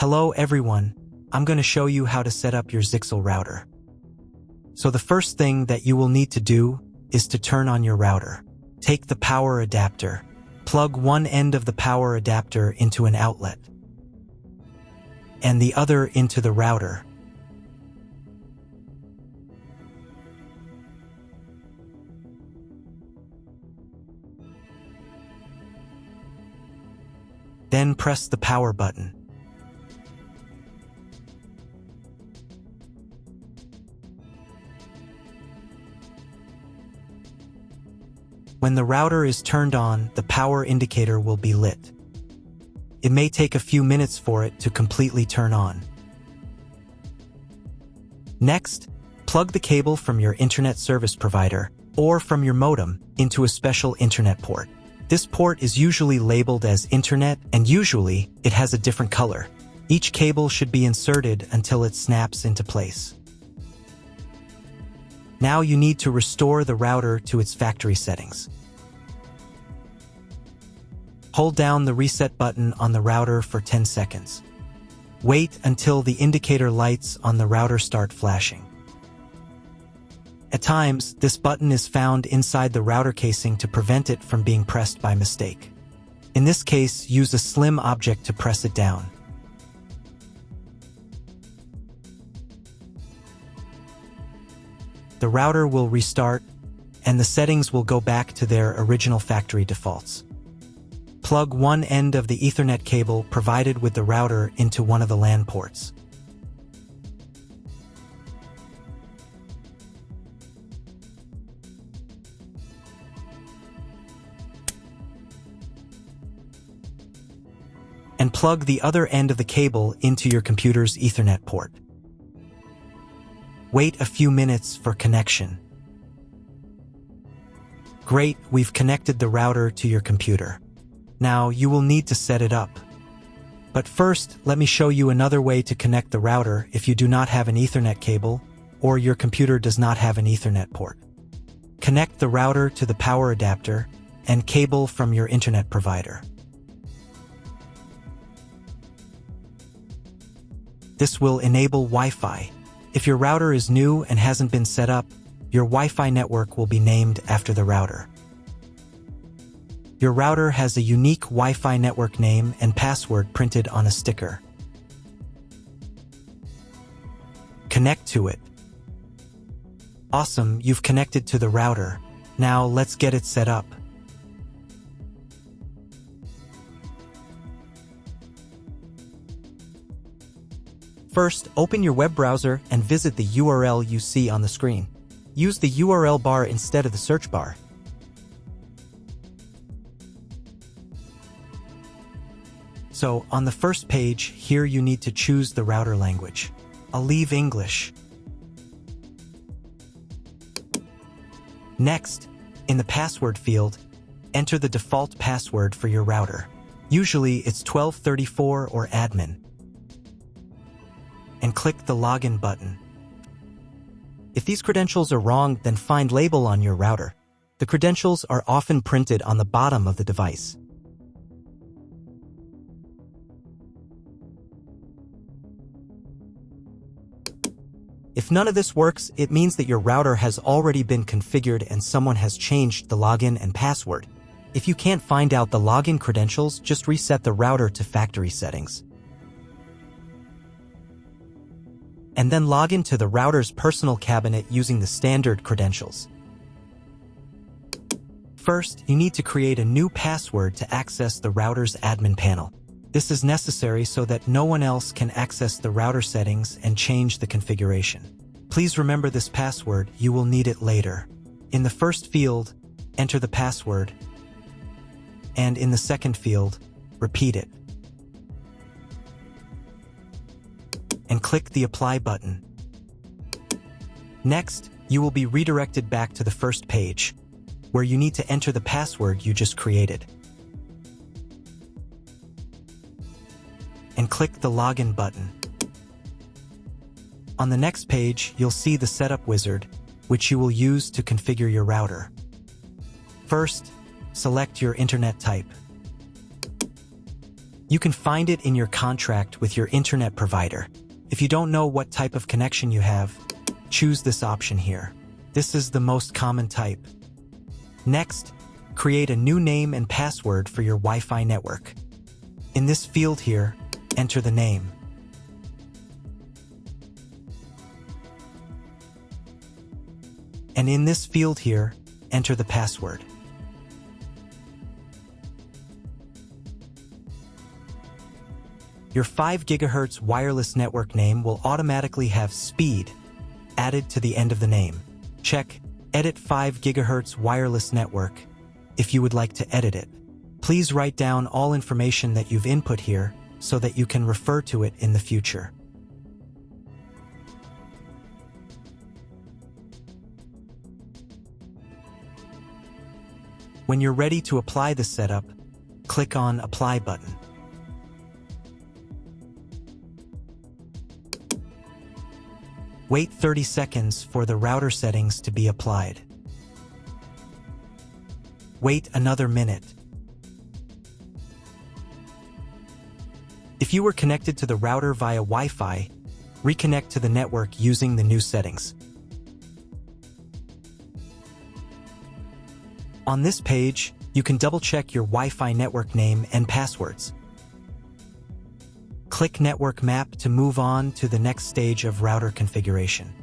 Hello everyone, I'm going to show you how to set up your Zyxel router. So the first thing that you will need to do is to turn on your router. Take the power adapter. Plug one end of the power adapter into an outlet and the other into the router. Then press the power button. When the router is turned on, the power indicator will be lit. It may take a few minutes for it to completely turn on. Next, plug the cable from your internet service provider or from your modem into a special internet port. This port is usually labeled as Internet, and usually it has a different color. Each cable should be inserted until it snaps into place. Now you need to restore the router to its factory settings. Hold down the reset button on the router for 10 seconds. Wait until the indicator lights on the router start flashing. At times, this button is found inside the router casing to prevent it from being pressed by mistake. In this case, use a slim object to press it down. The router will restart, and the settings will go back to their original factory defaults. Plug one end of the Ethernet cable provided with the router into one of the LAN ports. And plug the other end of the cable into your computer's Ethernet port. Wait a few minutes for connection. Great, we've connected the router to your computer. Now you will need to set it up. But first, let me show you another way to connect the router if you do not have an Ethernet cable or your computer does not have an Ethernet port. Connect the router to the power adapter and cable from your internet provider. This will enable Wi-Fi. If your router is new and hasn't been set up, your Wi-Fi network will be named after the router. Your router has a unique Wi-Fi network name and password printed on a sticker. Connect to it. Awesome, you've connected to the router. Now let's get it set up. First, open your web browser and visit the URL you see on the screen. Use the URL bar instead of the search bar. So, on the first page, here you need to choose the router language. I'll leave English. Next, in the password field, enter the default password for your router. Usually it's 1234 or admin. And click the login button. If these credentials are wrong, then find label on your router. The credentials are often printed on the bottom of the device. If none of this works, it means that your router has already been configured and someone has changed the login and password. If you can't find out the login credentials, just reset the router to factory settings. And then log into the router's personal cabinet using the standard credentials. First, you need to create a new password to access the router's admin panel. This is necessary so that no one else can access the router settings and change the configuration. Please remember this password, you will need it later. In the first field, enter the password, and in the second field, repeat it. And click the Apply button. Next, you will be redirected back to the first page, where you need to enter the password you just created. And click the Login button. On the next page, you'll see the Setup wizard, which you will use to configure your router. First, select your internet type. You can find it in your contract with your internet provider. If you don't know what type of connection you have, choose this option here. This is the most common type. Next, create a new name and password for your Wi-Fi network. In this field here, enter the name. And in this field here, enter the password. Your 5 GHz wireless network name will automatically have speed added to the end of the name. Check Edit 5 GHz wireless network if you would like to edit it. Please write down all information that you've input here so that you can refer to it in the future. When you're ready to apply the setup, click on Apply button. Wait 30 seconds for the router settings to be applied. Wait another minute. If you were connected to the router via Wi-Fi, reconnect to the network using the new settings. On this page, you can double-check your Wi-Fi network name and passwords. Click Network Map to move on to the next stage of router configuration.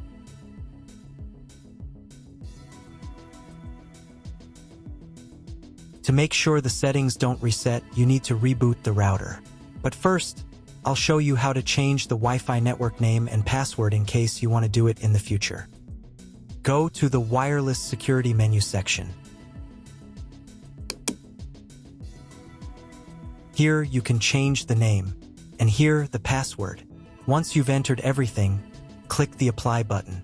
To make sure the settings don't reset, you need to reboot the router. But first, I'll show you how to change the Wi-Fi network name and password in case you want to do it in the future. Go to the Wireless Security menu section. Here you can change the name, and here the password. Once you've entered everything, click the Apply button.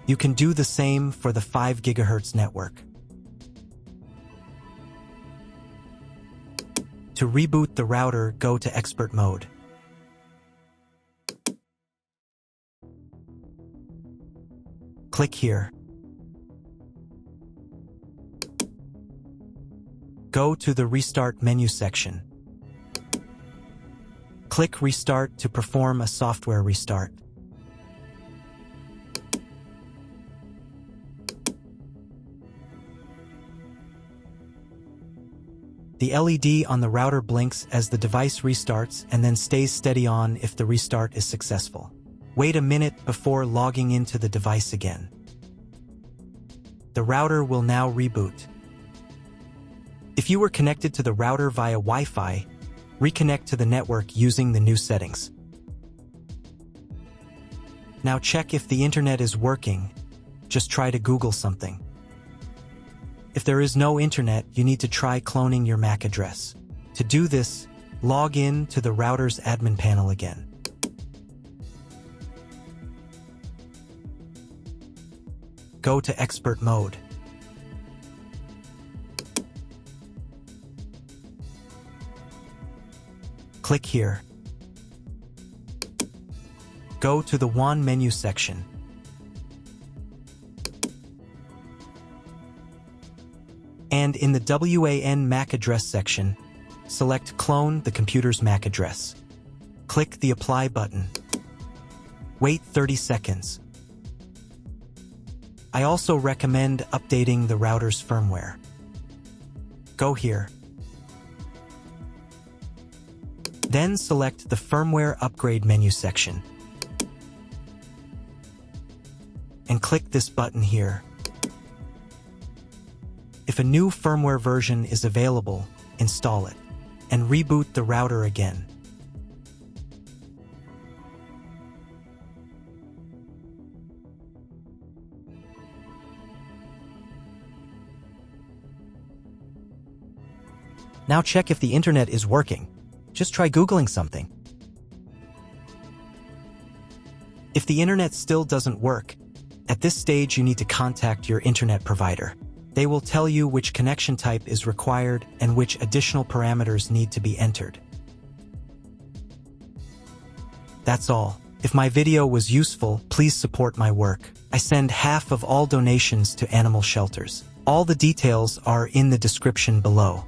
You can do the same for the 5 GHz network. To reboot the router, go to Expert Mode. Click here. Go to the Restart menu section. Click Restart to perform a software restart. The LED on the router blinks as the device restarts and then stays steady on if the restart is successful. Wait a minute before logging into the device again. The router will now reboot. If you were connected to the router via Wi-Fi, reconnect to the network using the new settings. Now check if the internet is working. Just try to Google something. If there is no internet, you need to try cloning your MAC address. To do this, log in to the router's admin panel again. Go to Expert Mode. Click here. Go to the WAN menu section. And in the WAN MAC address section, select Clone the computer's MAC address. Click the Apply button. Wait 30 seconds. I also recommend updating the router's firmware. Go here. Then select the Firmware Upgrade menu section. And click this button here. If a new firmware version is available, install it, and reboot the router again. Now check if the internet is working. Just try Googling something. If the internet still doesn't work, at this stage you need to contact your internet provider. They will tell you which connection type is required and which additional parameters need to be entered. That's all. If my video was useful, please support my work. I send half of all donations to animal shelters. All the details are in the description below.